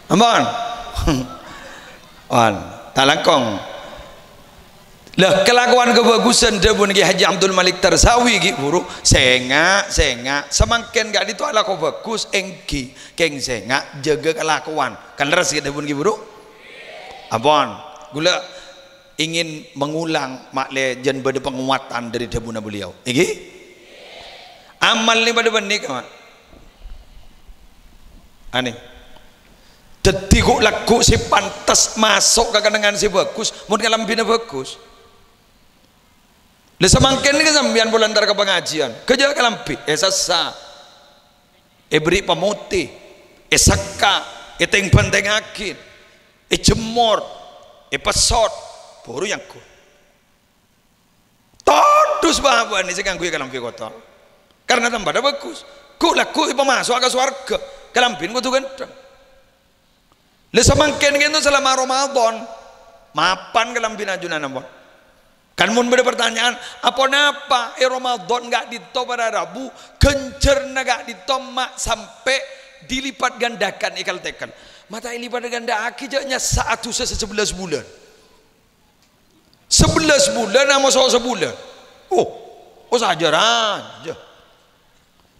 Ampun. On, talangkong. Lah kelakuan kebagusan debun Ki Haji Abdul Malik Tersawi ki buru sengak semangken gak ditolak kok bagus engki keng sengak jaga kelakuan kan leres ki debun ki buru. Ampun, gula ingin mengulang makle jen bade penguatan dari debuna beliau. Iki amal ni pada benik aneh. Jadi kok laku si pantas masuk ke dengan si bagus, mun kalam bina bagus. Le semangken ni kesambian bulan antar ke pengajian, kerja kalampi, sasa, beri pemutih, saka, teng penteng akin, jemur, pesot, baru yang ku. Todus bahawa ni sekarang gue kalampi kotor, karena tambah ada bagus. Ku laku masuk ke swarga, kalampin ku tu ganteng. Le semangken gitu selama Ramadan, mapan kalampin ajunan apa? Kan mun beda pertanyaan, apa napa Ramadan enggak dito pada Rabu, kencerna enggak dito mak sampai dilipat gandakan ikal tekan. Mata lipat ganda akijanya satu 11 bulan. 11 bulan sama sebulan. Oh saja aja.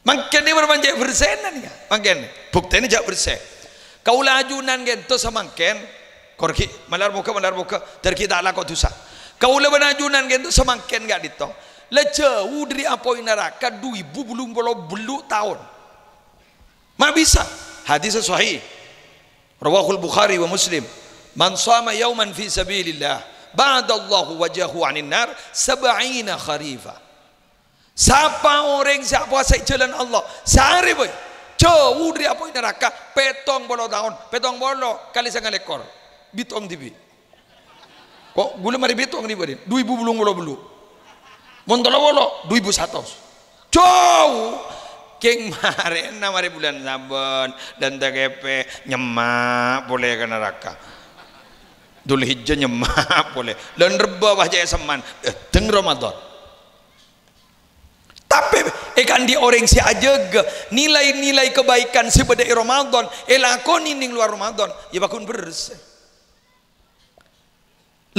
Makin ni berpanjang bersenan ya. Makin bukti ni jak bersen. Kau lajunan gitu semangken, korki malar muka terkita ala kau dosa. Kau leban ajunan gitu semangken gak dito. Lejauh dari apoi neraka 2000 belum belu tahun. Ma bisa. Hadis sahih. Rawahul Bukhari wa Muslim. Man shama yawman fi sabilillah, ba'dallahu wajahu 'anil nar 70 kharifa. Siapa orang siapa puasa jalan Allah sehari boy jauh dari apoi neraka petong bolo tahun, petong bolo kali sangat ekor. Bitong tibi. Kok gula mari betong ni badin 2000 bulu montolo 2100 jauh keng maren na mari bulan Saban dan tagepe nyemak boleh ke neraka Dzulhijjah nyemak boleh dan reba baca seman teng Ramadan tapi ikan di orang si ajaga nilai-nilai kebaikan sebeda Ramadan elakoni ning luar Ramadan ya bakun bersih.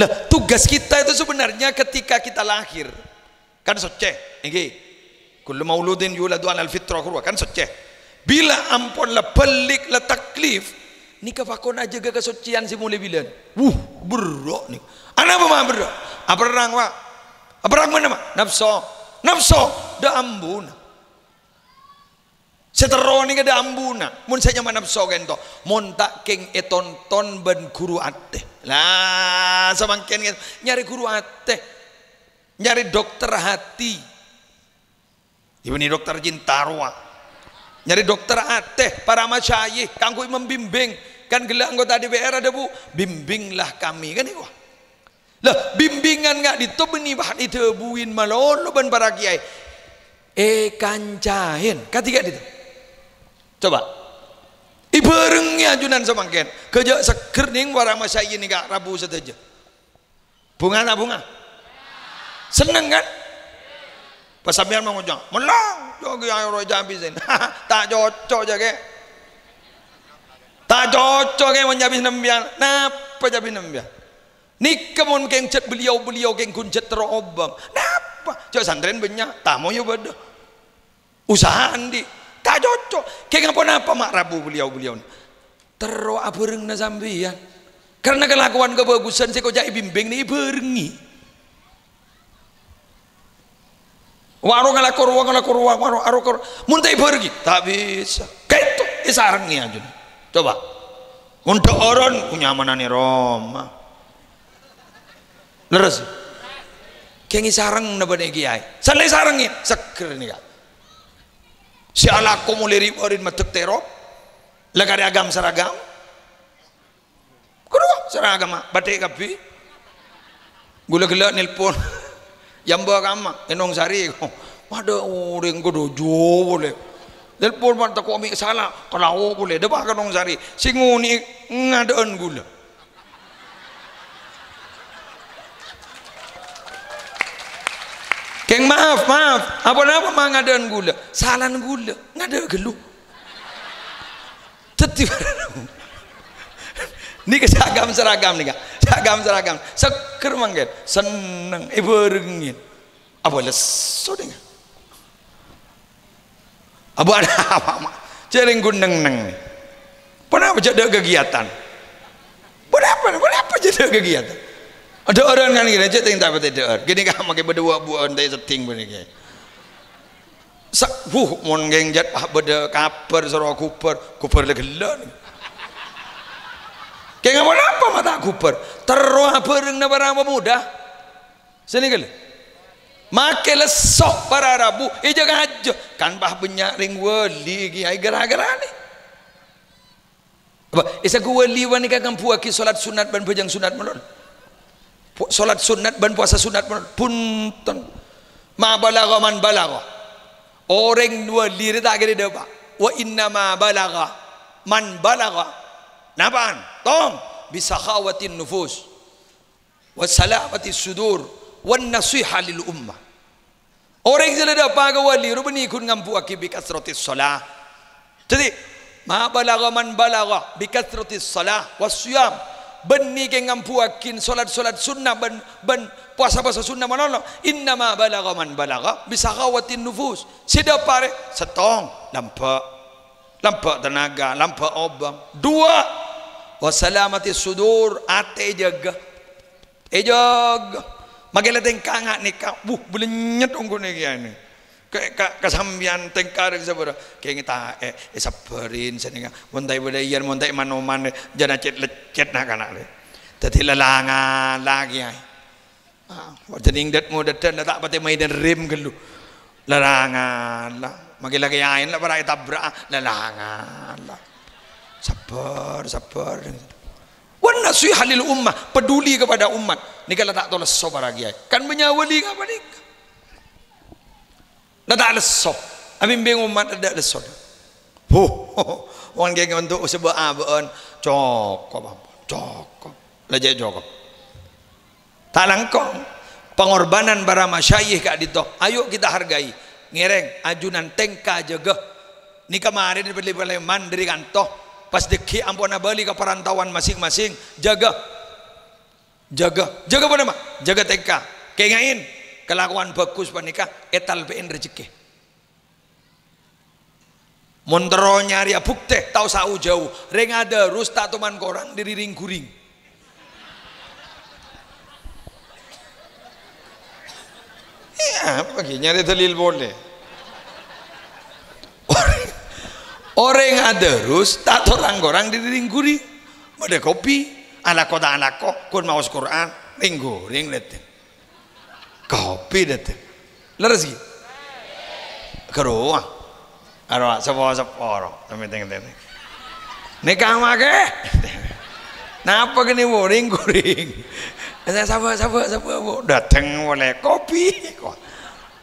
Lah tugas kita itu sebenarnya ketika kita lahir kan soceh nggih kullu mauludin yuladu alal fitrah kan soceh bila ampun la pelik la taklif ni kapakon aja ke kesucian si mulai bilan berok ni ana apa mah berok aperang wa aperang mana mah nafsu da ambuna seteroni ke da ambuna mun saya nyaman nafsu gento mun tak keng etonton ben guru ateh lah samangken nyari guru ateh nyari dokter hati ini dokter jintarwa nyari dokter ateh para masyayikh kanggo membimbing kan gelang anggota DPR ada bu bimbinglah kami kan itu lah bimbingan nggak ditobeni bah ditebuin malolo ban para kiai kancahin ketiga itu coba ibarengnya ajunan semangken kerja seger ning warang masyayikh ini gak Rabu saja bunga tak bunga seneng kan pas sampean mau ngomong menang jogi ayo jabisin tak cocok jage tak cocok yang menjabis nembian napa jabis nembian ni kemun keng cet beliau keng kuncet terobam napa cok santren banyak tamu yo beda usaha andi tak cocok keng apa mak Rabu beliau tero abereng na sambian karena kelakuan kebagusan saya kok jadi bimbing ni berengi warung ngalakur muntai pergi tak bisa keto isarang ni aja coba untuk orang punyamanan Roma leres kengi sarang na bane kiai salai sarang ni seger ni kak si alaku mulai riburin matuk terop lagari agam seragam kedua seragam batik kapi gula-gula nelpon yang beragama enong sari ada orang kodojo boleh nelpon mata ko amik salah kalau boleh depak enong sari singuni ngadaan gula keng maaf apa mah ngadaan gula salan gula ngada gelu tetip Nika seragam nika. Seragam. Seker manggen. Seneng berengin. Apa lesu dengan. Abu ada apa? Jaring guneng-neng. Kenapa jadi kegiatan? Kenapa jadi kegiatan? Ada orang kan gini, jadi tak betul ada. Gini kan makai berdua buat nanti setting begini. Mon gengjat beda kaper soro kuper legelan. Kayak ngapa apa mata kuper? Terus bereng na barang muda. Sini kali. Make lesok para Rabu, jangan aja kan bah banyak ring wali kiai gara-gara ni. Apa? Isa ku wali wani kagam puaki solat sunat ban bejang sunat melon. Solat sunat ban puasa sunat melon. Punten. Ma balagha man balagha. Orang wali tak kira dia apa? Wa inna ma balagha man balagha. Napan? Tom bisa khawatin nufus. Wa salamati sudur. Wan nasiha lil ummah. Orang yang sudah pakai wali rupanya ikut ngampu akibat kasratis salah. Jadi ma balagha man balagha bi kasratis salah wasyam benni ke ngampu akin salat sunnah ben puasa sunnah manono inna ma balagha man balagha bi sakhawatin nufus. Sida pare setong lampak tenaga, lampak obam. Dua wasalamati sudur ate jaga. Magalah tengkar ngak nikah, belenyet unggu nikah ni. Kesambian tengkar sebera. Kayak kita sabarin seninga. Montai berdayar, montai manoman, jangan lecet nak anak le. Tadi lelangan lagi ay. Jadi ingdat muda dan tak pati main rem gelu. Lelangan lah. Magalah kaya ain lah para tabrak lelangan lah. Sabar. Wana sui halil ummah, peduli kepada umat. Ni kalau tak tahu lesop lagi. Kan menyawali apa ni? Tak lesop. Abim bingung umat ada lesop. Orang geng untuk sebab abon cokop. Lajak cokop. Tak langkong. Pengorbanan para masyayikh kat dito. Ayo kita hargai. Ngereng ajunan tengka jaga. Ni kemarin dibeli man dari kantor. Pas deki ampun balik ke perantauan masing-masing, jaga apa nama? Jaga TK. Kengain kelakuan bagus panika etal bein rezeki. Montero nyari bukti tahu sau jauh. Reng ada rus tak teman korang diri ring kuring. Ya, bagi nyari dalil boleh. Orang ada rus tak orang di ringguri, ada kopi, anak kok, kun mau Quran, ring leteng, kopi leteng, leres gi, keruah, seporo, tapi teng, nikah make, napa gini bu ring, sabar, dateng boleh kopi, kok.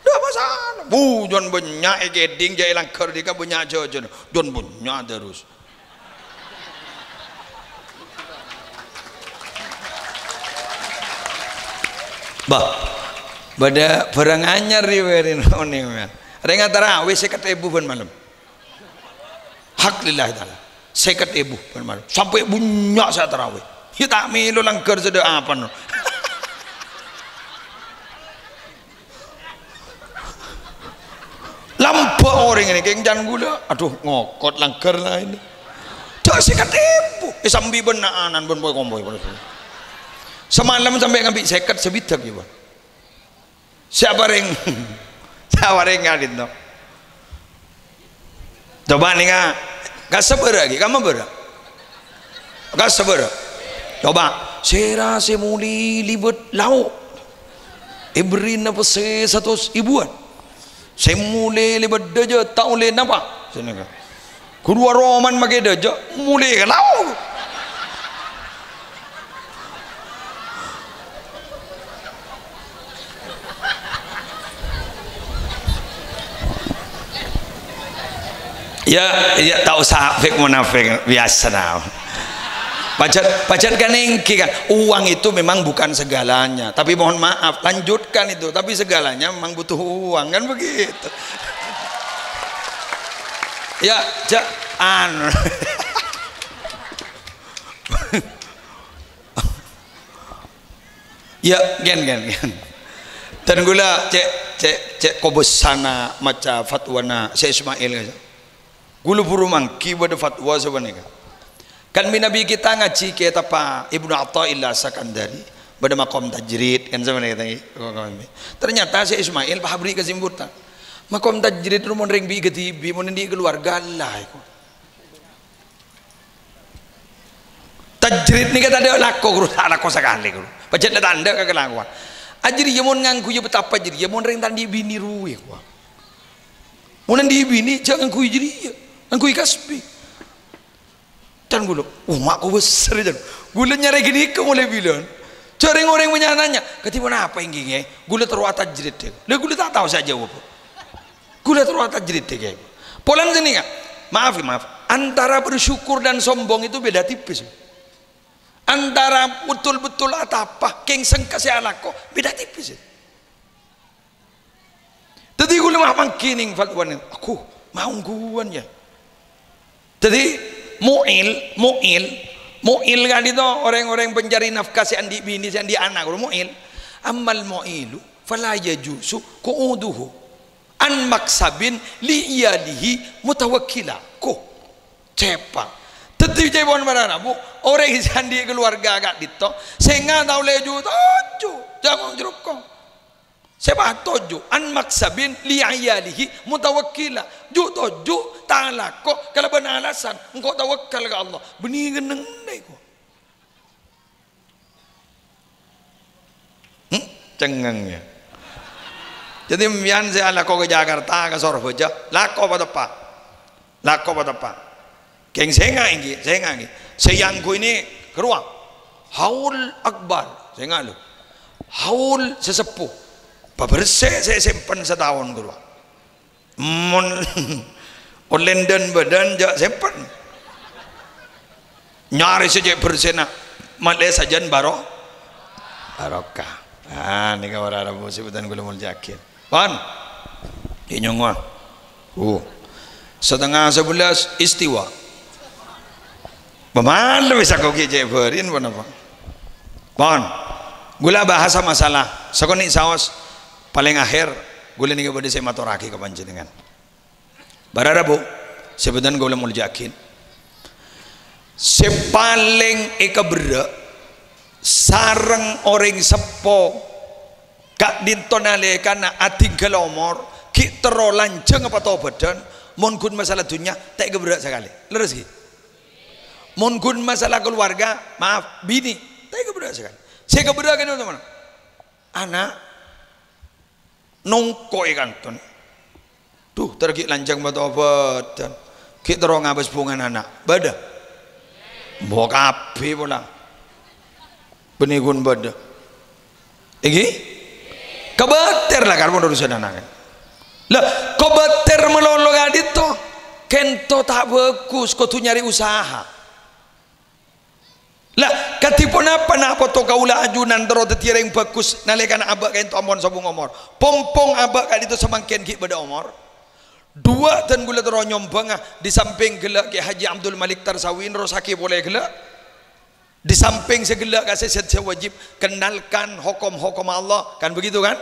Dah masalah. Jon banyak geding jai langkar dika banyak jojon. Jon banyak terus. Bada perang anyar riwerin oni men. Rengat tarawih 50.000 pun malam. Hak lillahi taala. 50.000 pun malam. Sampai banyak saya tarawih. Ya tak milu langkar sudah apa no. Lampak orang ini keng jangan gula. Aduh ngokot langgar lah ini. Tak sih ketipu. Sambil benaanan bon boy komboy. Semalam sampai ngambil seket sebitak ya bon. Siapa ring ngalit no. Coba nih nggak sabar lagi. Kamu berak? Nggak sabar. Coba. Sera semuli libet lauk. Ibrin apa se-100 ribuan. Semule lebat deja tak boleh nampak. Senaka. Kedua roman makai deja mulai kalau. Ya tak usah fake munafik biasa now. Pacar kan engki kan uang itu memang bukan segalanya, tapi mohon maaf lanjutkan itu, tapi segalanya memang butuh uang kan begitu. Ya Ya, gen. Dan gula cek kobesana maca fatwana Syekh Ismail kaja. Gula buru mangki bade fatwa sebenarnya. Kan Nabi kita ngaji ke apa Ibnu Athaillah Sakandari pada makom tajrid kan sebenarnya ternyata Syekh Ismail pahabri kesimpulan makom tajrid itu mon ring bi ketibi mon di keluarga lah iku. Tajrid ni kata ada lako sekali guru. Pacet ada tanda kegelakuan. Ajri ye mon ngangku ye betapa jiri ye mon ring tandi bini ruwe kuah. Mon di bini jangan ngangku jiri ye. Ngangku kasbi. Dan gula, makku besar dan gula nyari gini ke mulai bilang. Cari orang menyananya, ketiban apa yang gini? Gula terus tajrid deh. Lah gula tak tahu saya jawab. Gula terus tajrid deh. Polan sini nggak? Maaf. Antara bersyukur dan sombong itu beda tipis. Antara betul-betul atau apa, kengseng kasih alako, beda tipis. Tadi gula mah mangkining fatwan aku mau guan ya. Tadi mu'il kan itu orang-orang pencari nafkah si andi bini si andi anak mu'il amal mu'ilu fala yajusu qu'uduhu an maksabin li iyalihi mutawakkila ko cepa teti cebon barana bu orang si andi keluarga agak dito sehingga tahu leju toju jangan jerukong sebab toju an maksabin li iyalihi mutawakkila ju toju ta'ala kok kalau benar alasan engkau tawakal ke Allah benih geneng deh kok cengengnya jadi mian saya lako ke Jakarta ke Surabaya lako pada apa keng saya nggak sayangku ini keruang haul akbar saya nggak lu haul sesepuh bersih saya simpan setahun keruang London badan jak simpan nyari saja bersih nak Malaysia saja barokah ni kau orang Arab sebutan gula mul jakin pan inyongwa setengah 11 istiwa bagaimana bisa kau kerja berin pun apa pan gula bahasa masalah sekonik sawas paling akhir gula ni kepada saya maturaki ke panjenengan bararabu sebutan gula mul jakin sepaling ekabra sarang orang sepo kak dintonale kana ating kelomor ki tero lanceng apa tau badan mon kun masalah dunia tak gebrak sekali leres ki mon kun masalah keluarga maaf bini tak gebrak sekali saya gebrak kan teman anak nongkoi kanton tuh tergi lanceng apa tau badan ki tero ngabas bungan anak bada bawa kape pula benikun bada iki kebater lah kan urusan anak lah kebater melolo gadit to kento tak bagus kau tu nyari usaha lah katipun apa to kaula ajunan tero tetira yang bagus nalekan abak kento amon sabung omor pompong abak kali itu semangkin ki beda omor dua dan gula tero nyombang di samping gelak ki Haji Abdul Malik Tarsawin rosaki boleh gelak di samping segala kasih saya wajib kenalkan hukum-hukum Allah kan begitu kan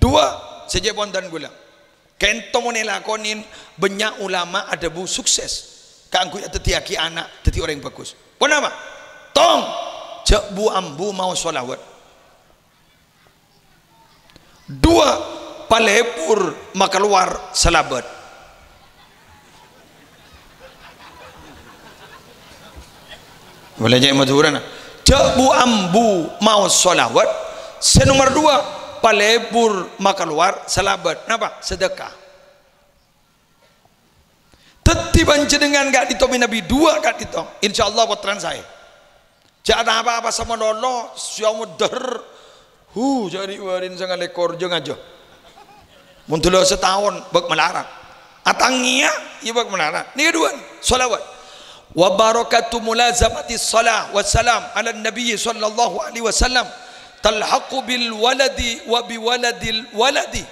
dua saja pondan gula kento monelakonin banyak ulama ada bu sukses kangku tetiaki anak teti orang bagus pun apa tong cek bu ambu mau sholawat dua palepur makaluar salabat boleh jadi madhuran cek bu ambu mau sholawat senomor dua palebur makaluar salabat napa sedekah tetiban jenengan gak ditomi Nabi dua gak ditong insyaallah potran saya jangan apa-apa sama dolo syamudar jadi warin sangat lekor jeng aja muntulah setahun bak melarang atangia iya bak melarang ini kedua sholawat wa barakatu mulazamati salah wassalam ala nabi sallallahu alaihi wasallam talhaqu bil waladi wa bi waladil waladi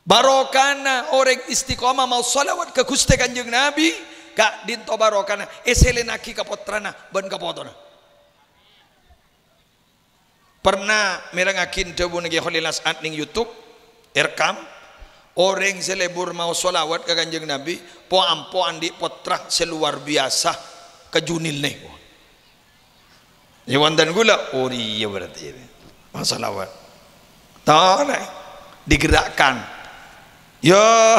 barokana orang istiqomah mau salawat ke Gusti Kanjeng Nabi kak dinto barokana eselenaki ka putrana ban ka potona pernah merengakin debu negi Kholilas at ning YouTube rekam orang selebur mau solawat ke kanjeng Nabi po ampo andi potrah seluar biasa ke junil nih Iwan dan gula oh iya berarti ini mau solawat tahu nih digerakkan ya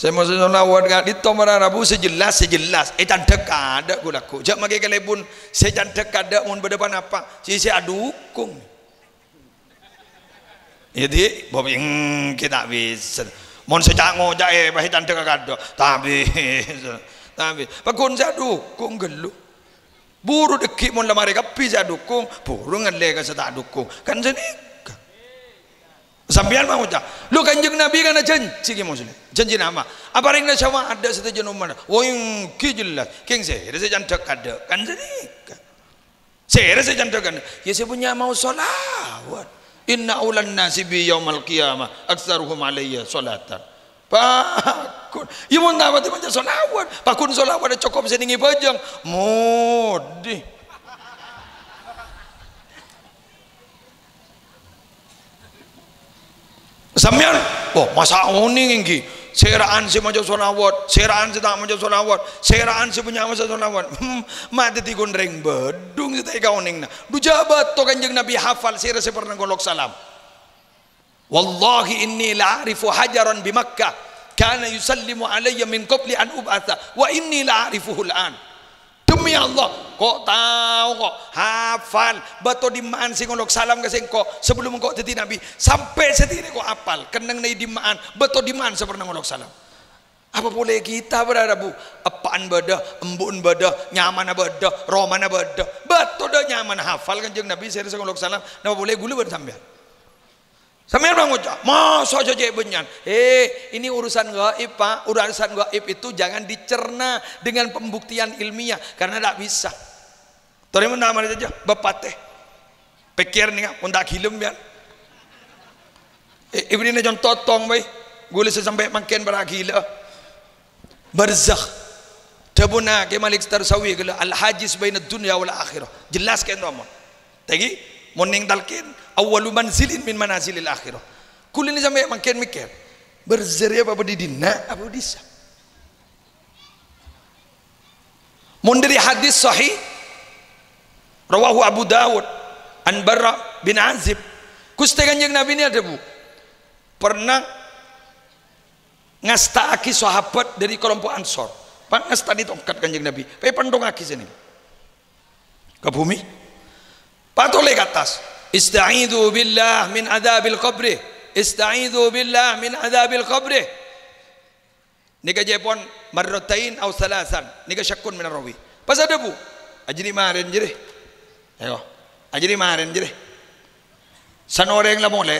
saya mau solawat kan di tomara rabu sejelas cantik ada gulaku jak makai kelebun saya cantik ada mun berdepan apa saya adukung jadi bobi kita bisa mon sejak ngojak bahi cantik ada tapi pakun saya dukung gelu buru dekik mon lamari kapi saya dukung buru ngelega saya tak dukung kan jadi sambian mau cak lu kanjeng Nabi kan janji ki muslim janji nama apa ring na sama ada setuju nomor woing ki jelas king saya cantik ada kan jadi saya cantik kan ya saya punya mau solawat inna ulan nasi bi yaumal qiyamah aktsaruhum alayya salatan pakun ya mun dapat macam solawat pakun solawat cukup seningi bajang mudi sampean oh masa oni nggi seraan si maca solawat seraan si tak maca solawat seraan si punya maca solawat mati tikun ring bedung si tak kauning na du jabat to kanjeng Nabi hafal sira pernah golok salam wallahi inni la'arifu hajaran bi Makkah kana yusallimu alayya min qabli an ub'atha wa inni la'arifuhu al'an demi Allah kok tahu kok hafal bato dimaan sing ngolok salam ke singko sebelum kok jadi Nabi sampai setini kok apal keneng nai dimaan bato dimaan sepernah ngolok salam apa boleh kita berada bu apaan beda embun beda nyaman beda romana beda bato dah nyaman hafal kanjeng Nabi saya ngolok salam nama boleh gula bersambian sambil mengucap masa saja benyan ini urusan gaib pak urusan gaib itu jangan dicerna dengan pembuktian ilmiah karena tidak bisa tadi mana mana saja bapak teh pikir nih untuk hilem ya ibu ini contoh tong bay gue sampai makin beragila barzakh tabuna ke malik tersawi gila al hajis baina dunya wal akhirah jelas kan nomor tadi moning talkin awalu manzilin min manazilil akhirah kulin sampai makin mikir berzeria apa di dina apa disa mun dari hadis sahih rawahu Abu Dawud an Barra bin Azib kuste kanjeng Nabi ini ada bu pernah ngastaki sahabat dari kelompok Ansor pan ngastani tongkat kanjeng Nabi pe pendongaki sini ke bumi patole ke atas ista'idhu billah min adzabil qabri ista'idhu billah min adzabil qabri nika jepon marratain aw salasan nika syakkun min rawi pas ada bu ajri maren jere ayo ajri maren jere sanoreng la mole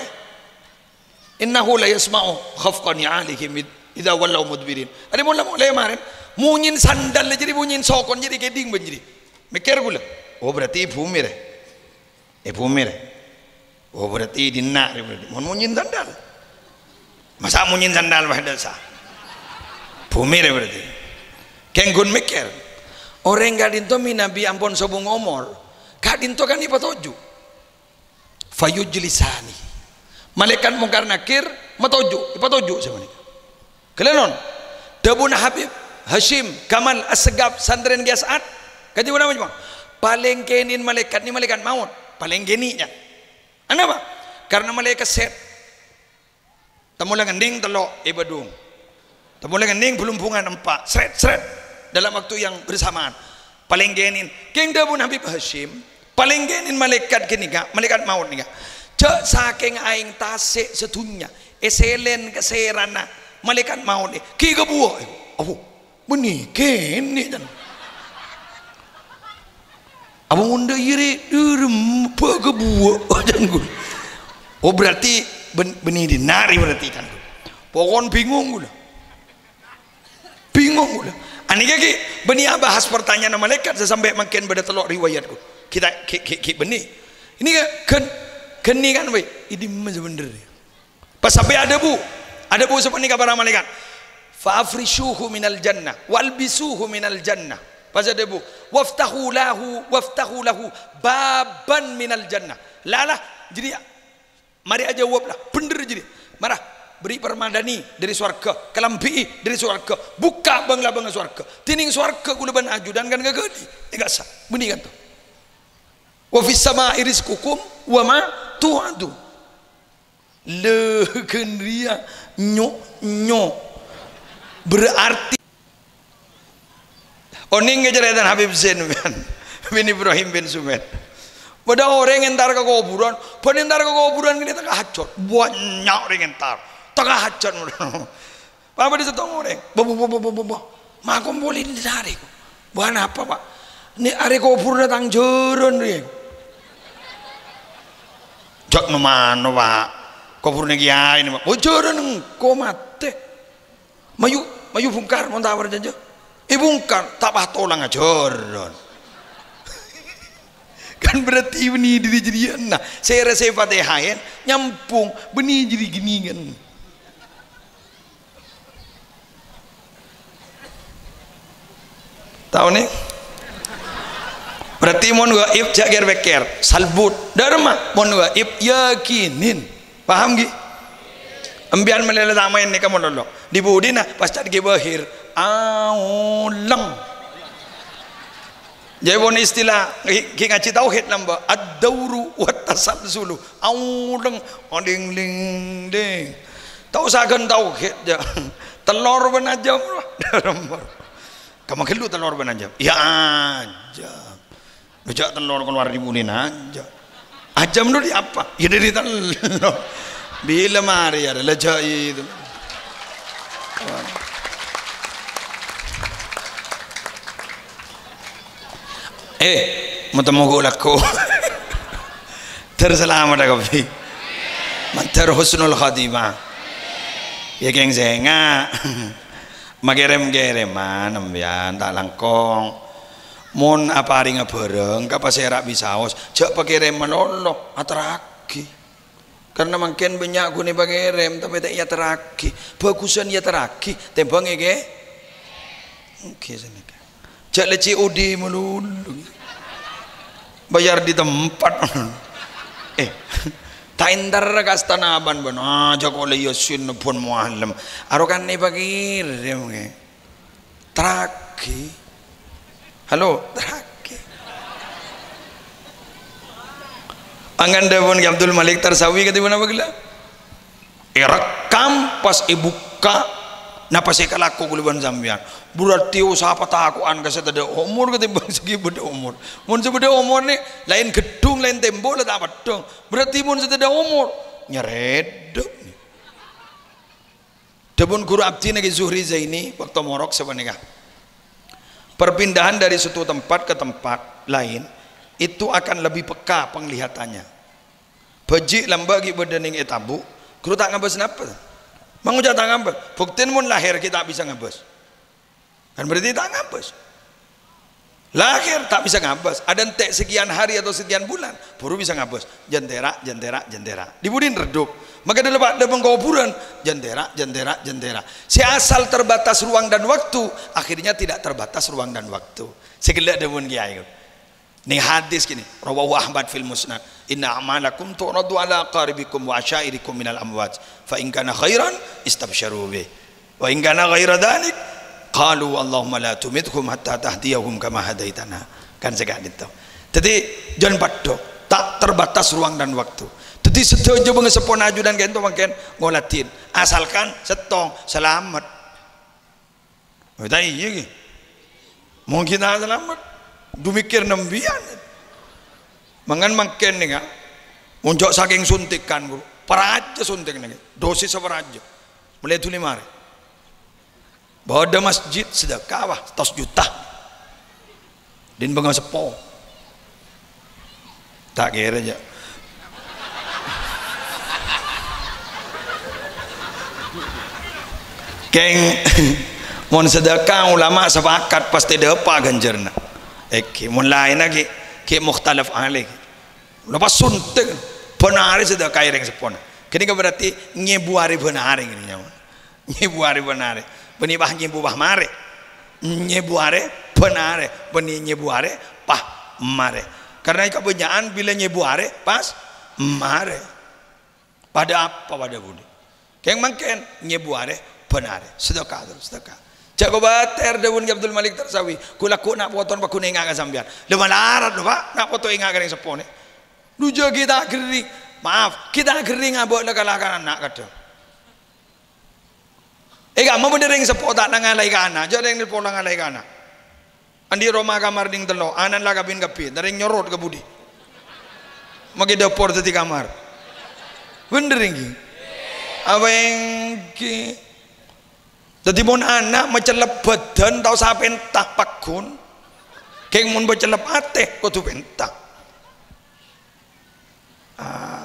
innahu la yasma'u khafqan ya'alihim idza wallaw mudbirin ada mole mole maren munyin sandal jadi munyin sokon jadi keding benjiri mikir gula oh berarti bumi re bumi re oh berarti dina berarti mau munyin sandal masa munyin sandal pada sah bumi re berarti kenggun mikir orang gadinto minabi ampun sobung omor gadinto kan ipatoju fayujlisani malaikat mungkar nakir matoju ipatoju sama ni kelenon dabun Habib Hashim Kamal Asgab Sandren Giasat kati mana macam paling kenin malaikat ni malaikat maut paling geninya kenapa karena malaikat set tamulang ending telok ibadung tamulang ending pelumpungan empat seret dalam waktu yang bersamaan paling genin keng dabun Habib Hashim paling genin malaikat gini gak malaikat maut nih gak cek saking aing tasik setunya eselen keserana malaikat maut nih ki kebuah oh benih geni dan abang unda iri direm ke buah jangan oh berarti benih dinari berarti kan pokon bingung gula ani kaki benih bahas pertanyaan malaikat sampai makin pada telok riwayatku kita benih ini kan geni kan baik ini sebenarnya pas sampai ada bu seperti kabar malaikat fa'afrishuhu minal jannah walbisuhu minal jannah pas ada bu waftahu lahu baban minal jannah Lalah jadi mari aja jawab lah bener jadi marah beri permadani dari surga kelambi dari surga buka bangla bangga surga tining surga kulaban ajudan kan gagadi enggak sah benih kan tuh wa fis sama'i rizqukum wa ma tu'adu le kendria nyo berarti oning ngejeritan Habib Zain bin Ibrahim bin Sumed pada orang entar ke kuburan pada entar ke kuburan ini tengah hajat banyak orang entar tengah hajat apa di setong orang bawa makom boleh ditarik bukan apa pak ini hari kuburan datang jeron nih jak nomano pak kuburan kiai ini pak jeron kau mati mayu bungkar mau tawar aja bungkar tak bah tolong ajaran kan berarti benih diri jadian nah saya rasa Fatihain nyampung benih jadi gini kan tahu nih berarti mon gaib jager beker salbut dharma mon gaib yakinin paham gi ambian melele tamain nih kamu dulu di budina pas cari bahir aulang jadi bon istilah ki ngaji tauhid nambah ad-dauru wa tasalsulu aulang ding ding ding tahu sagan tauhid ja telur benajam kamu kelu telur benajam ya aja bejak telur keluar di bunin aja ajam dulu di apa ya dari telur bila mari ada lejai itu mau temu laku terselamat kapi mantar husnul khatimah ya geng zenga magerem-gereman ambian tak langkong mon apa hari ngebareng kapas serak bisa os jak pakai rem menolok atraki karena makin banyak guni pakai rem tapi tak ya teraki bagusan ya teraki tembang ege oke sana jak leci udi melulu bayar di tempat tak indar kas tanaban ban aja kole yosin pun muallim arokan ni pakai rem teraki halo teraki angan devon Abdul Malik Tarsawi kata mana bagila rekam pas ibuka napa saya kalaku kuliban zambian berarti usaha patakuan kasih ada umur ketimbang segi beda umur mun sebeda umur nih lain gedung lain tembok lah tak dong berarti mun sebeda umur nyeredok nih debun guru abdi nagi Zuhri Zaini waktu morok sebenarnya perpindahan dari suatu tempat ke tempat lain itu akan lebih peka penglihatannya bejik lambagi bedening etabu guru tak ngabas napa mengucap tak ngabas buktiin mun lahir kita bisa ngabas kan berarti tak ngabas lahir tak bisa ngabas ada entek sekian hari atau sekian bulan baru bisa ngabas jentera dibudin redup maka dalam pengkuburan jentera si asal terbatas ruang dan waktu akhirnya tidak terbatas ruang dan waktu segelak demun kiai ini hadis gini rawahu Ahmad fil Musnad inna amalakum tu'radu ala qaribikum wa asyairikum minal amwat fa in kana khairan istabsharu bih wa in kana ghaira dhalik qalu Allahumma la tumitkum hatta tahdiyahum kama hadaitana kan segak itu jadi jangan paddo tak terbatas ruang dan waktu jadi setuju banget sepon aju dan gento makin ngolatin asalkan setong selamat udah iya mungkin selamat dumikir nembian mangan makin nih kan muncul saking suntikan guru para aja suntik nih dosis apa aja mulai itu 5 hari bahwa ada masjid sedekah 100 juta din bangun sepo tak kira aja keng mon sedekah ulama sepakat pasti depa ganjarna mun lain lagi ke mukhtalaf alaih lepas suntik benar sedekah yang sepona kini berarti nyebuari benar ini nyaman nyebuari benar benih bah nyebu bah mare nyebuare benar benih nyebuare pah mare karena kebanyakan bila nyebuare pas mare pada apa pada budi keng mangken nyebuare benar sedekah terus sedekah jago bater dawun Abdul Malik Tersawi kula ku nak poton pak kuninga ka sampean le malarat lho Pak nak foto inga ka ning sepone dujo kita gering maaf kita gering abok le kalakan anak kadang ega mau berdering sepo tak nangalai ka anak jare ning polang ngalai ka anak andi Roma kamar ding telo anan la kabin kapi dereng nyorot ke budi magi dapur tadi kamar bener iki apa yang ki dadi mon anak mecelep badan tau sampe entah pakun keng mun becelep ate kudu pentah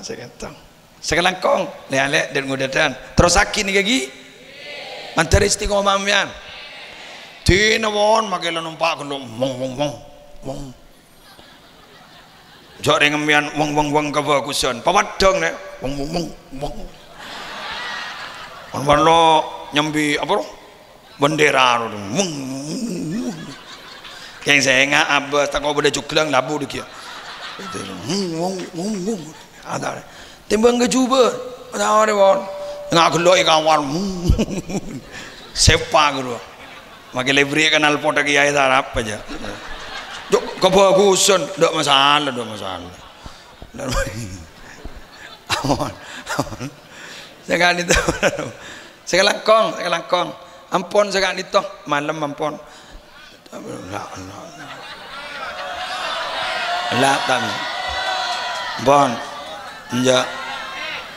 saya kata sekarang kong lek dan ngudadan terus sakin gigi mantar istiqomah mian tina won makela numpak kelo wong jok ring mian wong kebagusan pawadong nek wong on lo nyambi apa bendera wong yang saya ingat abah tak kau beda cuklang labu dia wong ada timbang ke juba ada orang won ngak keloi kawan sepa guru makai lebri kenal pot lagi ayat Arab aja jok kebagusan tidak masalah aman sekarang itu sekarang kong ampun sekarang itu malam ampun lah tam bon ya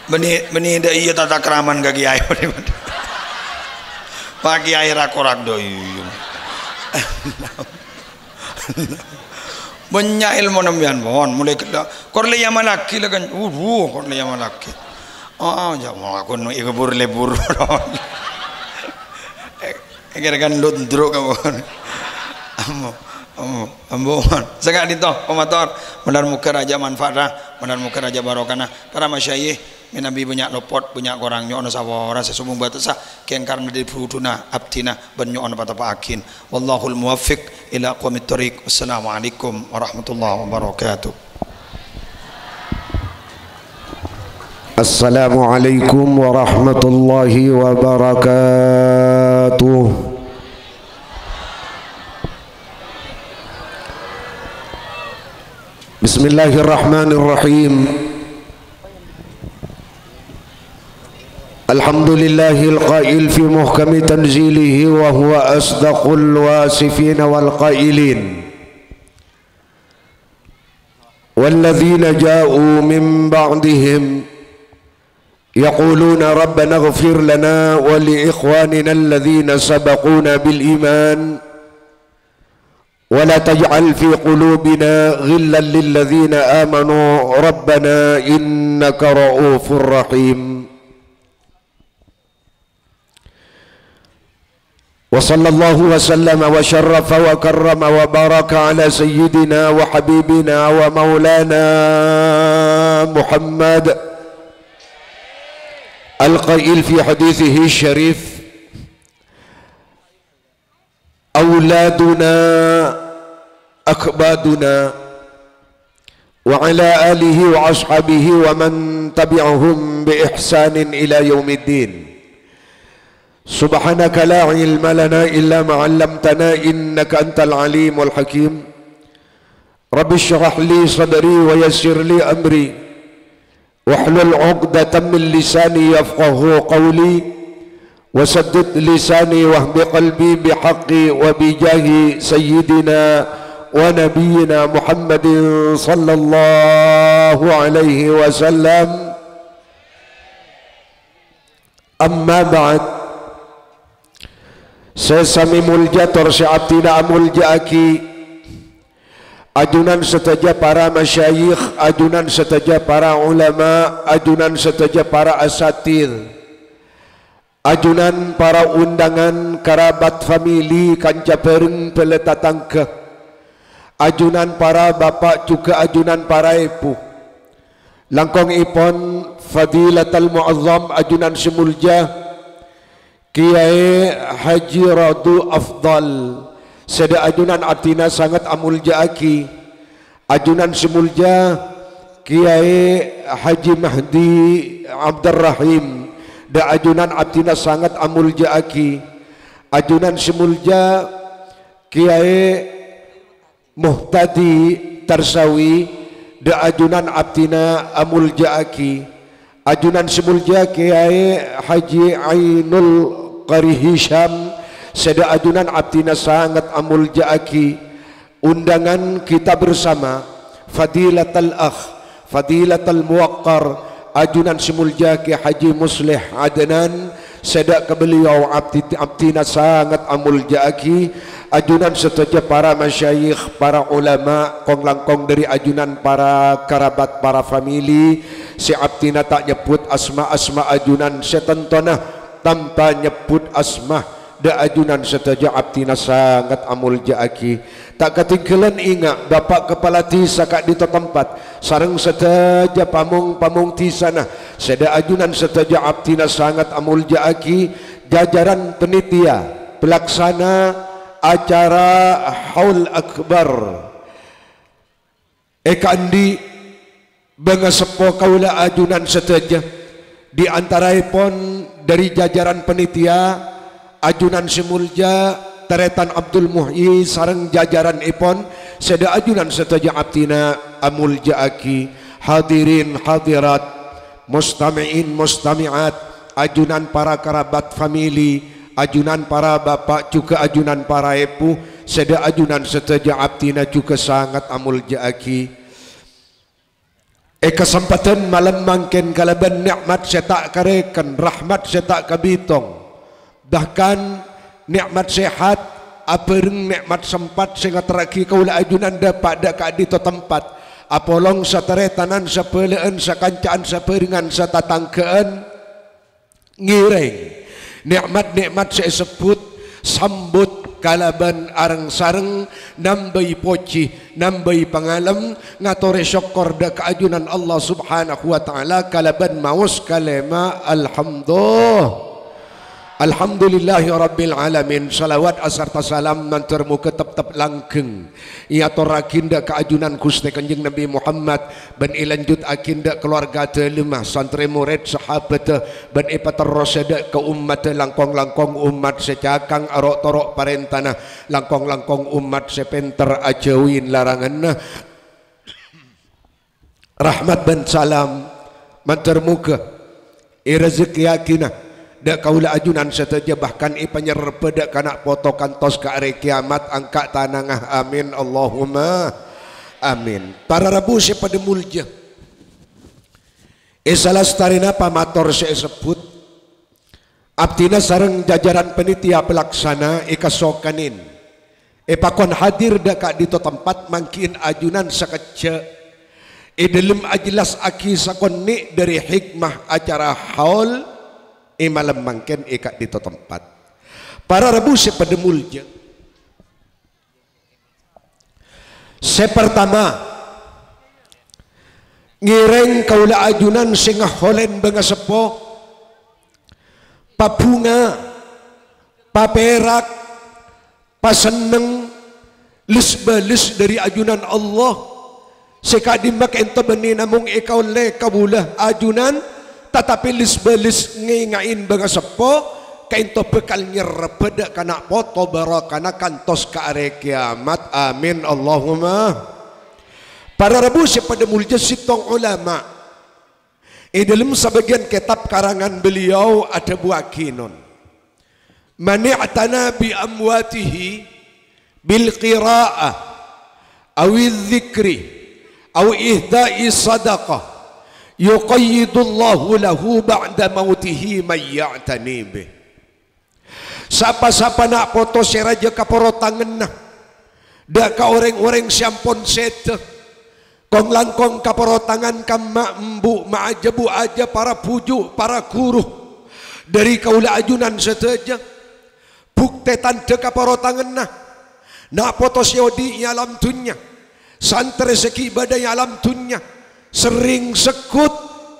beni dah iya tata keraman kaki air pagi air akorak doi banyak ilmu nampian bon mulai kita korle yang malaki lah kan korle yang malaki jangan aku nu ikut lebur kan lundro kamu ambohan sekarang itu pemator benar muka raja manfaatah benar muka raja barokana para masyayikh menabi banyak lopot banyak orang nyono sawara sesumung batasa ken karena di furuduna abtina ban nyono patapa akin wallahul muwaffiq ila aqwamit thoriq wassalamualaikum warahmatullahi wabarakatuh. Assalamualaikum warahmatullahi wabarakatuh. Bismillahirrahmanirrahim. Alhamdulillahil qail fi muhkami tanzilihi wa huwa asdaqul wasifin wal qailin. Walladzina ja'u min ba'dihim yaquluna rabbana ighfir lana wa li ikhwanina alladhina sabaquna bil iman ولا تجعل في قلوبنا غلا للذين آمنوا ربنا إنك رؤوف رحيم. وصلى الله وسلم وشرف وكرم وبارك على سيدنا وحبيبنا ومولانا محمد القائل في حديثه الشريف أولادنا أكبادنا وعلى آله وأصحابه ومن تبعهم بإحسان إلى يوم الدين. سبحانك لا علم لنا إلا ما علمتنا إنك أنت العليم الحكيم. رب اشرح لي صدري ويسر لي أمري واحلل عقدة من لساني يفقه قولي وسدد لساني واهد قلبي بحقي وبجاه سيدنا ونبينا محمد صلى الله عليه وسلم. أما بعد sesami mulja tersiaptina mulja aki ajunan setaja para masyayikh, ajunan setaja para ulama, ajunan setaja para asatid, ajunan para undangan kerabat famili kanca pereng peletatangke, ajunan para bapak juga ajunan para ibu. Langkong ipon fadilatul muazzam ajunan semulja Kiai Haji Radu Afdal seda ajunan artina sangat amulja aki, ajunan semulja Kiai Haji Mahdi Abdul Rahim da ajunan abdina sangat amulja aki. Ajunan semulja Kiai Muhtadi Tarsawi da ajunan abdina amulja aki. Ajunan semulja Kiai Haji Ainul Qari Hisham seda ajunan abdina sangat amulja aki. Undangan kita bersama Fadilatul Akh Fadilatul Muwaqqar ajunan semulja Ki Haji Muslih Adnan sedak ke beliau abdina sangat amulja aki. Ajunan setuju para masyayikh, para ulama, kong langkong dari ajunan para kerabat, para famili. Si abdina tak nyebut asma ajunan setentona tanpa nyebut asma da ajunan setuju abdina sangat amulja aki. Tak ketinggalan ingat Bapak Kepala Tisa kak di tempat sarang setuju pamung di sana. Seda ajunan setuju abdina sangat amulja aki. Jajaran penitia pelaksana acara Haul Akbar Andi bengasepo kaula ajunan seteja di antara pon dari jajaran penitia ajunan semulja Teretan Abdul Muhyi sareng jajaran ipon seda ajunan seteja abdina amulja aki. Hadirin hadirat mustami'in mustami'at ajunan para kerabat famili, ajunan para bapak juga ajunan para ibu seda ajunan seteja abdina juga sangat amulja aki. Kesempatan malam mangken kalaban nikmat setak karekan rahmat setak kabitong bahkan nikmat sehat apereng nikmat sempat sehingga teraki kaula ajunan dapat dak di tempat apolong sataretanan sapeleen sakancaan saperingan satatangkeun ngireng nikmat-nikmat saya sebut sambut kalaban arang sareng nambai poci nambai pangalam ngatore syukur da keajunan Allah Subhanahu wa taala kalaban maus kalema Alhamdulillahi Rabbil Alamin. Salawat asarta salam nantermu ketep-tep langkeng ia torakinda keajunan Gusti Kanjeng Nabi Muhammad ben ilanjut akinda keluarga telemah santri murid sahabat ben ipater rosada ke umat langkong-langkong umat secakang arok torok parentana langkong-langkong umat sepenter ajawin larangan rahmat ben salam mantermu ke rezeki yakinah da kaula ajunan seteja bahkan ipanyer peda kana foto kantos ke hari kiamat angka tanangah amin Allahumma amin. Para rabu si pada mulja salah starina pamator saya sebut abdina sareng jajaran penitia pelaksana ikasokanin pakon hadir da ka dito tempat mangkin ajunan sakecce dalam ajelas aki sakonni dari hikmah acara haul malam mangken ikat di tempat para rabu pada mulja. Pertama ngireng kaula ajunan sing holen bengasepo papunga paperak paseneng lis dari ajunan Allah sekadimak ento beni namung ikaw le kabulah ajunan tetapi lis ngingain bengasepo kainto bekal nyerepeda kana foto barakana kantos ka are kiamat amin Allahumma. Para rabu pada mulja sitong ulama dalam sebagian kitab karangan beliau ada buah kinon mani'tana bi amwatihi bil qira'ah awil dzikri aw ihda'i sadaqah yuqayyidullahu lahu ba'da mautihi may ya'tani bih. Sapa-sapa nak foto si raja kaporotangan na da ka orang-orang siampon sete kong langkong kaporotangan kam ma'mbu ma'ajabu aja para puju para kuruh dari kaula ajunan seteja buktetan de kaporotangan na foto si odi alam dunya santre seki badai alam dunya sering sekut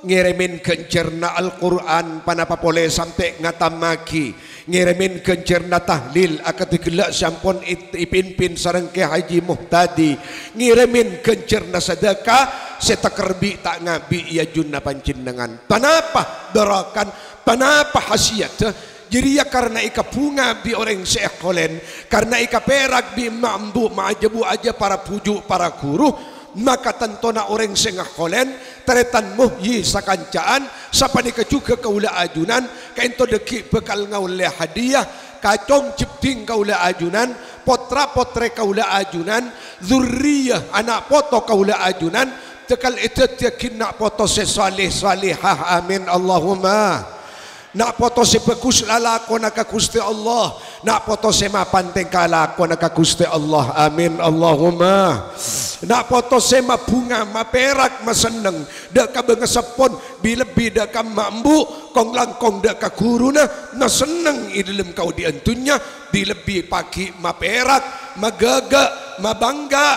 ngirimin kencerna Al-Quran panapa boleh sampai ngatamaki, ngirimin kencerna tahlil akatigla sampun ipinpin sareng ke Haji Muhtadi, ngirimin kencerna sedekah setakerbi tak ngabi ia junna pancindengan. Panapa dorakan, panapa hasiat? Jadi ya karena ika punga bi orang sekolen, karena ika perak bi mambu maajabu aja para puju para guru, maka tentona orang sengah kolen teretan muhyi sakancaan sapani kejuga kaula ajunan kainto deki bekal ngaule hadiah kacong cipting kaula ajunan potra potre kaula ajunan zurriyah anak poto kaula ajunan tekal itu yakin nak poto sesalih salihah amin Allahumma. Nak poto sebagus lalako naka Gusti Allah, nak poto sema panteng kalako naka Gusti Allah amin Allahumma. Nak poto sema bunga ma perak ma seneng dak ka bengesepon bilebi dak ka mambu kong langkong dak ka guruna na seneng i dalam kau diantunya bilebi pagi ma perak ma gaga ma bangga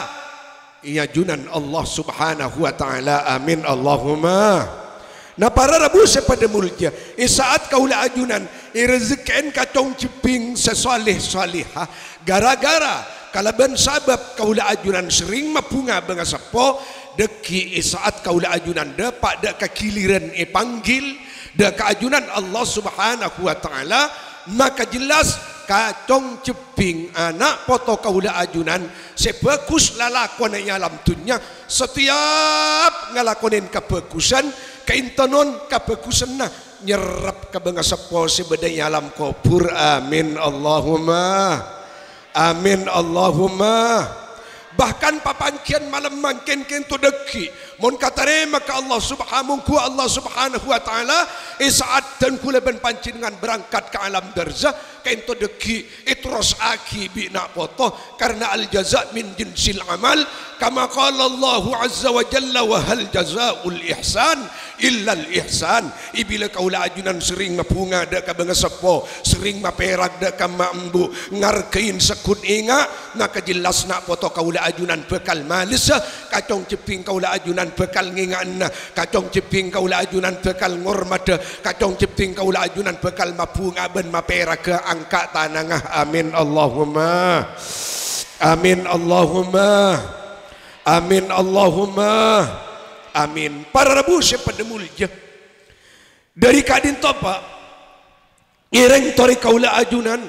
iya junan Allah subhanahu wa ta'ala amin Allahumma. Nah para rabu sepada mulja saat kaula ajunan rezeki kacong ciping sesalih salihah gara-gara kalaban sabab kaula ajunan sering mapunga bengasapo deki saat kaula ajunan dapat dak kekiliran panggil dak ajunan Allah subhanahu wa ta'ala maka jelas kacong ceping anak poto kaula ajunan sebagus lalakon yang alam dunia setiap ngalakonin kebagusan kaintanon kebagusan nah nyerap ke bengasapo sebedanya alam kubur amin Allahumma amin Allahumma. Bahkan papangkian malam mangkin kento deki mon katare maka Allah subhanahu wa ta'ala saat dan kula ben pancingan berangkat ke alam barzah kento deki itros aki bi nak foto karena al jaza min jinsil amal kama qala Allah azza wa jalla wa hal jazaul ihsan illa al ihsan. Ibila kaula ajunan sering mapunga dak ka bengasapo sering maperak dak ka mambu ngarkein sekut inga maka jelas nak foto kaula ajunan bekal malis kacong ceping kaula ajunan bekal ngingan kacong ceping kaula ajunan bekal ngormat kacong ceping kaula ajunan bekal mapunga ben mapera ke angka tanangah amin Allahumma amin Allahumma amin Allahumma amin. Para rabu sepada mulja dari kadin topa ireng tori kaula ajunan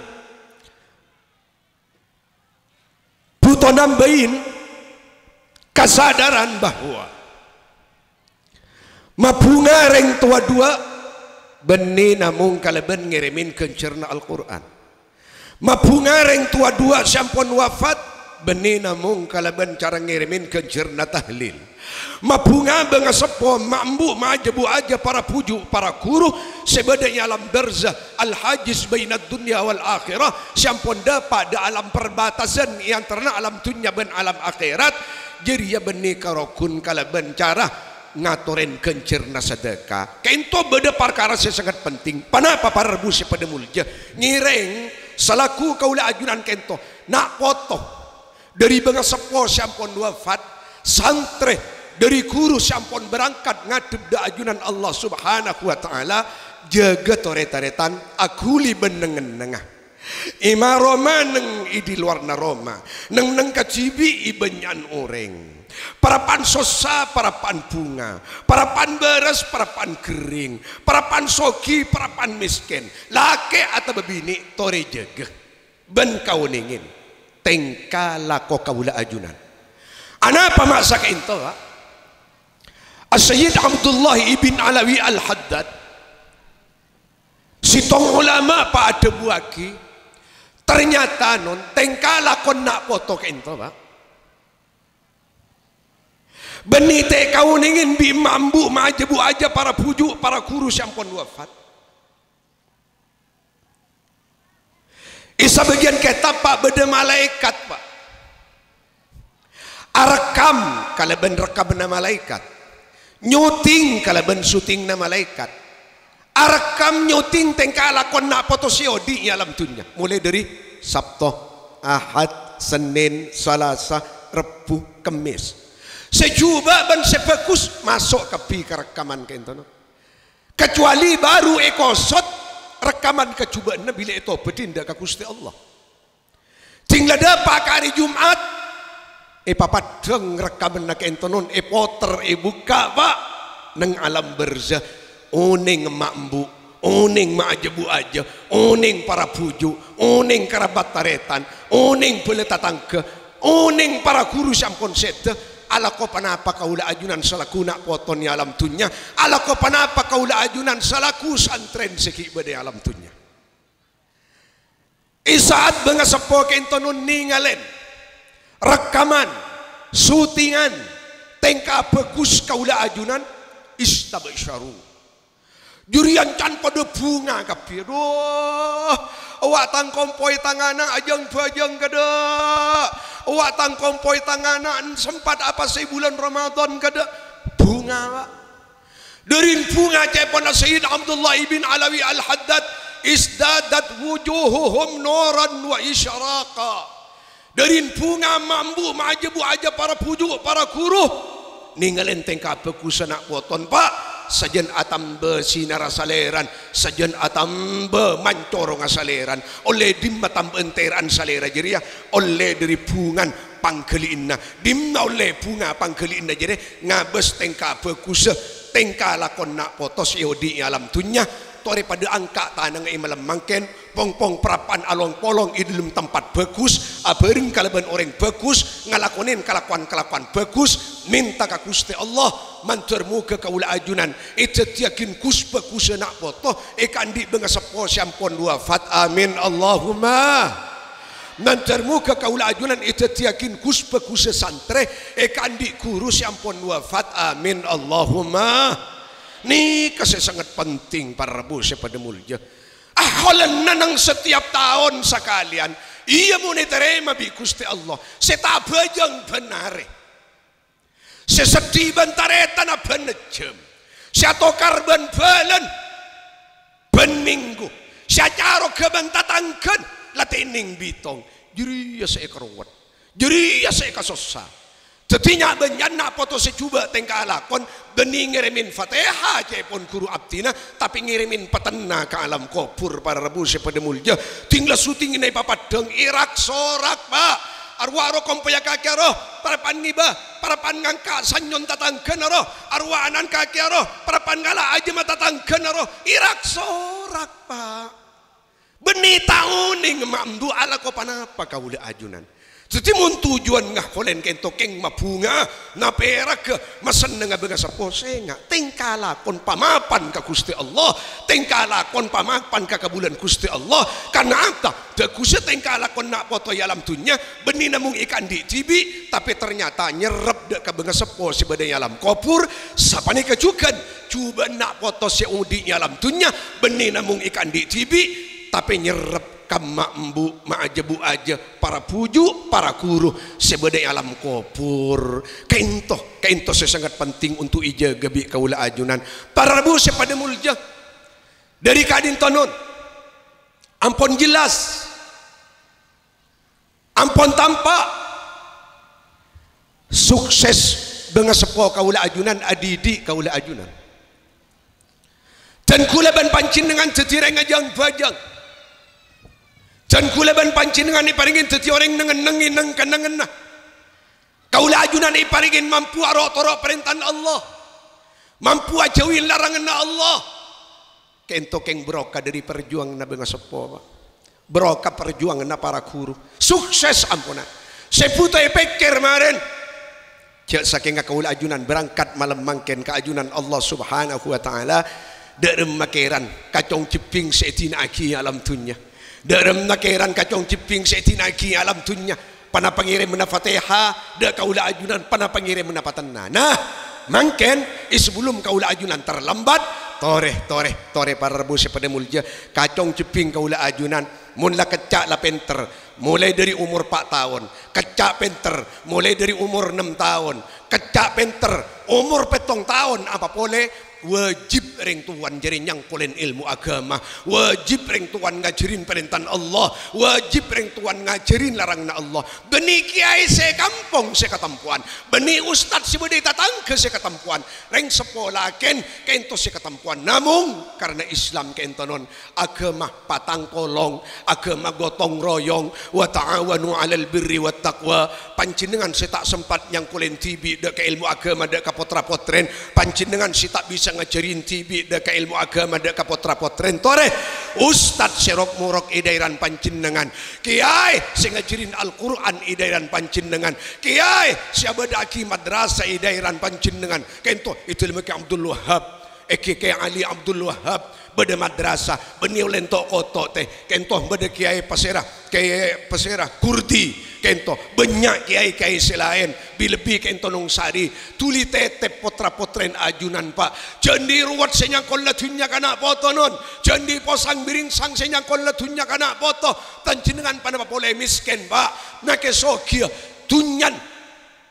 buto nambahin kesadaran bahwa mapunga reng tua dua benih namung kalaban ngirimin kencerna Al-Quran mapunga reng tua dua sampun wafat benih namung kalaban cara ngirimin kencerna tahlil mapunga bengasepo mambu majabu aja para puju para guru sebadanya alam barzah al hajiz bainad dunya wal akhirah sampun dapat da alam perbatasan yang terna alam dunya ben alam akhirat jadi ya benih karokun kalaban cara ngaturin kencerna sedekah kento beda perkara sangat penting panapa para rebusi pada mulja ngireng selaku kaula ajunan kento nak foto dari bengasepo sampun wafat santre dari guru sampun berangkat ngadep da ajunan Allah subhanahu wa ta'ala jaga toret-toretan akuli benengen nengah ima Roma neng di luar na Roma neng kacibi ibenyan oreng parapan sosa parapan bunga parapan beras parapan kering parapan soki parapan miskin laki atau bebini tore jaga ben kau ningin tengkala kaula ajunan anapa maksa keinto As-Sayyid Abdullah ibn Alawi Al-Haddad sitong ulama pa ada buaki ternyata non tengkala kon nak foto keinto pak benite kau ingin bi mambu majabu aja para puju para guru sampun wafat isa bagian kitab pak beda malaikat pak arekam kalau ben rekam na malaikat nyuting kalau ben syuting na malaikat arekam nyuting tengkala kon nak foto siodi alam dunia mulai dari Sabtu Ahad Senin Selasa Rebu Kemis sejuba ban sebagus masuk ke rekaman kentono. Kecuali baru ekosot rekaman kecubaan bila itu bedinda ka Gusti Allah. Tinggal dapat hari Jumat papadeng rekaman na kentonon poter buka pak neng alam berzah oning makmbu oning maajabu aja oning para puju oning kerabat taretan oning peleta tangke oning para guru sampun sete ala ko panapa kaula ajunan salaku nak poton ni alam tunya ala ko panapa kaula ajunan salaku santren seki bade alam tunya isaat benga sepo kentonon ningalen rekaman syutingan tengka bagus kaula ajunan istabsyaru jurian can pada bunga kapi doh awak tang kompoi tangana ajang bajang kada awak tang kompoi tangana sempat apa sebulan Ramadan kada bunga dari bunga cepon Sayyid Abdullah ibn Alawi al-Haddad isdadat wujuhuhum nuran wa isyaraqa dari bunga mambu majabu aja para puju para guru ninggalin tengka bagus nak poton pak sajen atam be sinar saleran sajen atam be mancorong saleran oleh dimma tam enteran salera jadi ya oleh dari bungan pangkeliinna dimna oleh bunga pangkeliinna jadi ngabes tengka bagus tengka lakon nak potos yodi alam tunya tori pada angka tanang malam mangken pong-pong perapan along polong idulum tempat bagus abering kalaban orang bagus ngalakonin kelakuan bagus minta ka Gusti Allah manturmu ke kaula ajunan itetiakin kus bagus nak foto kandi benga sepo sampun wafat amin Allahumma manturmu ke kaula ajunan itetiakin kus bagus santre kandi guru sampun wafat amin Allahumma. Ini kasih sangat penting para rabu pada mulja. Aholan nanang setiap tahun sekalian. Ia mau diterima bi Gusti Allah. Setabajang benare. Sesedih bantaretan benejem. Siatokar ben balen. Ben minggu. Siacaro kebentatangkan. Latining bitong. Jadi ya saya keruat. Jadi ya saya kasosa. Tetinya benyana foto secuba tengka lakon bening ngirimin Fatihah cepon guru abdina tapi ngirimin petena ke alam kopur para rabu sepada mulja tinggal syuting ini papadeng irak sorak pak arwah ro kompaya kaki roh para paniba para pangangka sanyon tatangken roh arwah anan kaki roh para pangala aja mata tatangken roh irak sorak pak beni tauning mamdu ala ko panapa kaula ajunan setimun tujuan ngah kolen kento keng mabunga na perak masan nga benga sa posenga tingkala kon pamapan ka Gusti Allah tingkala kon pamapan ka kabulan Gusti Allah karena apa de Gusti tingkala kon nak foto alam dunya beni namung ikan di tibi tapi ternyata nyerep de ka benga sepo si badai alam kopur sapane kejukan coba nak foto si udi alam dunya beni namung ikan di tibi tapi nyerep kamak embu maajabu aja para puju para guru sebadai alam kopur kento sangat penting untuk ija gabi kaula ajunan para rabu sepada mulja dari kadin tonon ampun jelas ampun tampak sukses dengan sepo kaula ajunan adidi kaula ajunan dan kula ban pancin dengan cetireng ajang bajang dan kulaban pancingan iparingin teti orang nengin neng kanangan na kaula ajunan iparingin mampu arotoro perintahan Allah mampu ajauin larangan Allah kento keng broka dari perjuangan na benga sepo broka perjuangan na para guru sukses ampuna seputo epekir maren jak saking kaula ajunan berangkat malam mangken ke ajunan Allah subhanahu wa ta'ala derem makeran kacong ceping setina aki alam dunya dalam nakeran kacong ciping setinagi alam dunya pana pangirim mena Fatihah da kaula ajunan pana pangirim mena patenna nah mangken sebelum kaula ajunan terlambat tore para rebu sepada mulja kacong ciping kaula ajunan mun la kecak la penter mulai dari umur 4 tahun kecak penter mulai dari umur 6 tahun kecak penter umur 7 tahun apa boleh wajib ring tuan jadi nyangkulen ilmu agama, wajib ring tuan ngajarin perintah Allah, wajib ring tuan ngajarin larangna Allah. Beni kiai se kampung se ketampuan, beni ustad si budi tatangke se ketampuan, ring sekolah kento se ketampuan. Namun karena Islam kento non agama patang tolong, agama gotong royong, wa ta'awanu 'alal birri wat taqwa. Panjenengan se tak sempat nyangkulen tibi dek ilmu agama dek kapotra-potren, panjenengan se tak bisa ngajarin tibi dek ilmu agama dek kapotra-potren tore ustad serok murok idairan panjenengan, kiai sing ngajarin Al-Qur'an idairan panjenengan, kiai siapa daki madrasah idairan panjenengan kento itu ilmu Abdul Wahab Kiai Ali Abdul Wahab beda madrasah beniau lentok kotok teh kento beda kiai pasera kurdi kento banyak kiai selain lebih kento nong sari tuli tetep potra-potren ajunan pak jandi ruwat senyangkol latunya kana foto non jandi posang biring sang senyangkol latunya kana foto tanjenengan pada boleh miskin pak nake sokia tunyan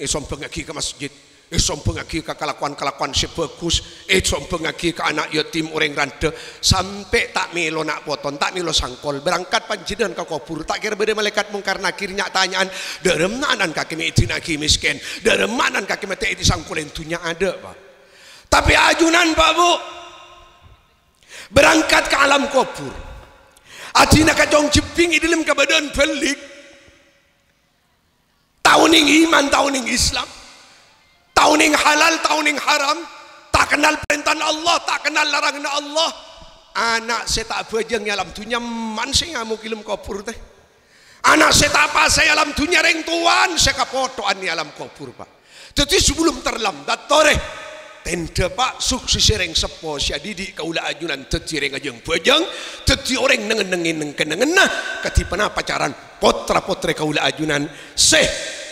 sompeng lagi ke masjid sompeng lagi ke kelakuan-kelakuan sebagus sompeng lagi ke anak yatim orang randa sampai tak melo nak poton tak melo sangkol berangkat panjenengan ke kubur tak kira beda malaikat mungkar nakir nyak tanyaan derem nanan kaki meti naki miskin derem manan kaki meti itu sangkolen tunya ada pak tapi ajunan pak bu berangkat ke alam kubur adina kacong jeping idilim ke badan pelik tahun yang iman tahun yang Islam tahun yang halal, tahun yang haram, tak kenal perintah Allah, tak kenal larangan Allah. Anak saya tak bajang alam dunia man saya ngamuk ilmu kubur teh. Anak saya tak apa saya alam dunia reng tuan saya kapotoan di alam kubur pak. Jadi sebelum terlambat tore tenda pak sukses reng sepo sia didik kaula ajunan teti reng ajeng bajang teti orang nengen kenengenah katipana pacaran potra-potre kaula ajunan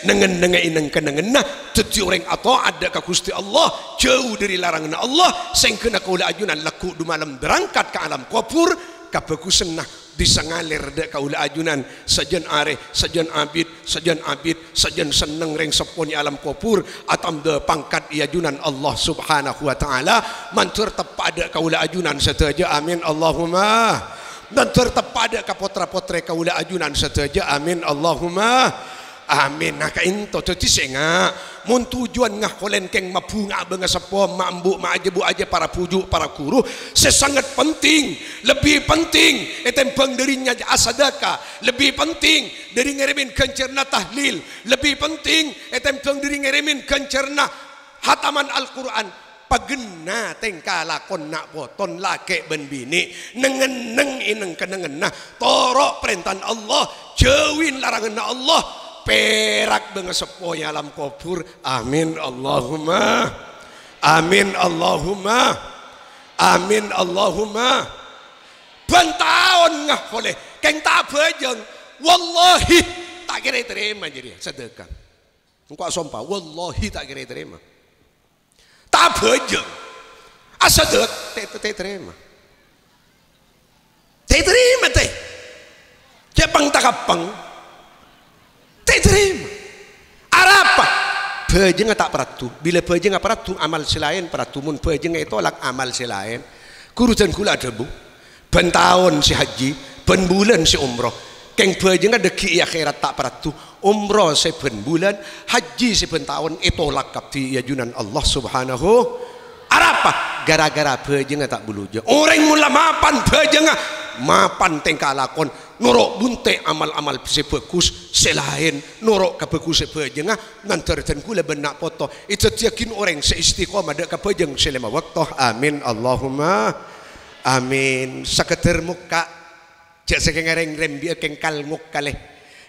nengen kenengenah teti orang atau ada ka Gusti Allah jauh dari larangan Allah sing kena kaula ajunan laku du malam berangkat ke alam kubur kabagusan nah bisa ngalir dek kaula ajunan sajen are sajen abid sajen seneng reng seponi alam kubur atam de pangkat ajunan Allah subhanahu wa ta'ala mantur tepada kaula ajunan setaja amin Allahumma dan tertepada ka potra-potre kaula ajunan setaja amin Allahumma amin. Nah kainto tadi senga mun tujuan ngah kolen keng mabunga benga sepo mambu maajebu aja para pujuk para guru sesangat penting lebih penting etempeng darinya asadaka lebih penting dari ngirimin kencerna tahlil lebih penting etempeng dari ngirimin kencerna hataman Al-Quran pagena tengka lakon nak boton lake ben bini nengen ineng kenengen nah torok perintah Allah jauhin larangan Allah perak dengan seponya alam kubur amin Allahumma amin Allahumma amin Allahumma bantaon ngah boleh keng tak bajeng wallahi tak kira terima jadi sedekah engkau sumpah wallahi tak kira terima tak bajeng asadek teh terima teh cepeng tak kapeng terima apa bajeng tak peratu bila bajeng peratu amal selain peratu mun bajeng itu tolak amal selain kurusan kula debu ben tahun si haji ben bulan si umroh keng bajeng deki akhirat tak peratu umroh si ben bulan haji si ben tahun itu tolak kapti ajunan Allah subhanahu apa gara-gara bajeng tak buluja orang mula mapan bajeng mapan tengka lakon norok bunte amal-amal sebagus selain norok kabagus sebajeng ngantarkan kula benak foto itu yakin orang seistiqomah dak kabajeng selama waktu amin Allahumma amin saketer muka jak sakengareng rembi keng kalnguk kaleh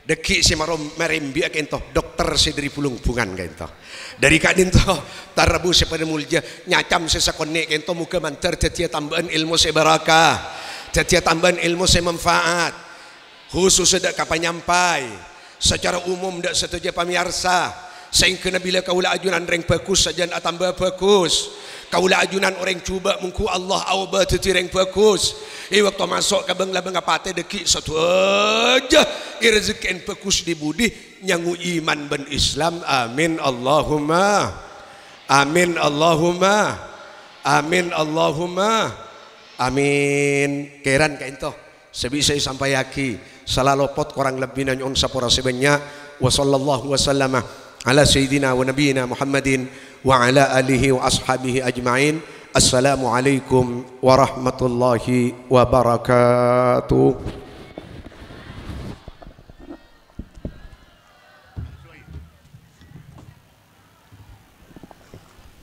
deki si marom merembi kento dokter si dari pulung bungan kento dari kadin to tarabu sepada mulja nyacam sesakone kento muga mantar tetia tambahan ilmu sebarakah tetia tambahan ilmu semanfaat khusus sedak kapan nyampai secara umum dak setuju pamirsa sehingga bila kaula ajunan reng bagus sajan tambah bagus kaula ajunan orang cuba mungku Allah awba teti reng bagus waktu masuk ke bangla apate deki satu aja rezeki bagus di budi nyangu iman ben Islam amin Allahumma Amin Allahumma. Amin Allahumma. Amin. Keran ka into. Sebisa sampai yaki. Salalopot korang lebih na nyon sapora sebenarnya. Wa sallallahu wasallama ala sayyidina wa nabiyina Muhammadin wa ala alihi wa ashabihi ajma'in. Assalamualaikum warahmatullahi wabarakatuh.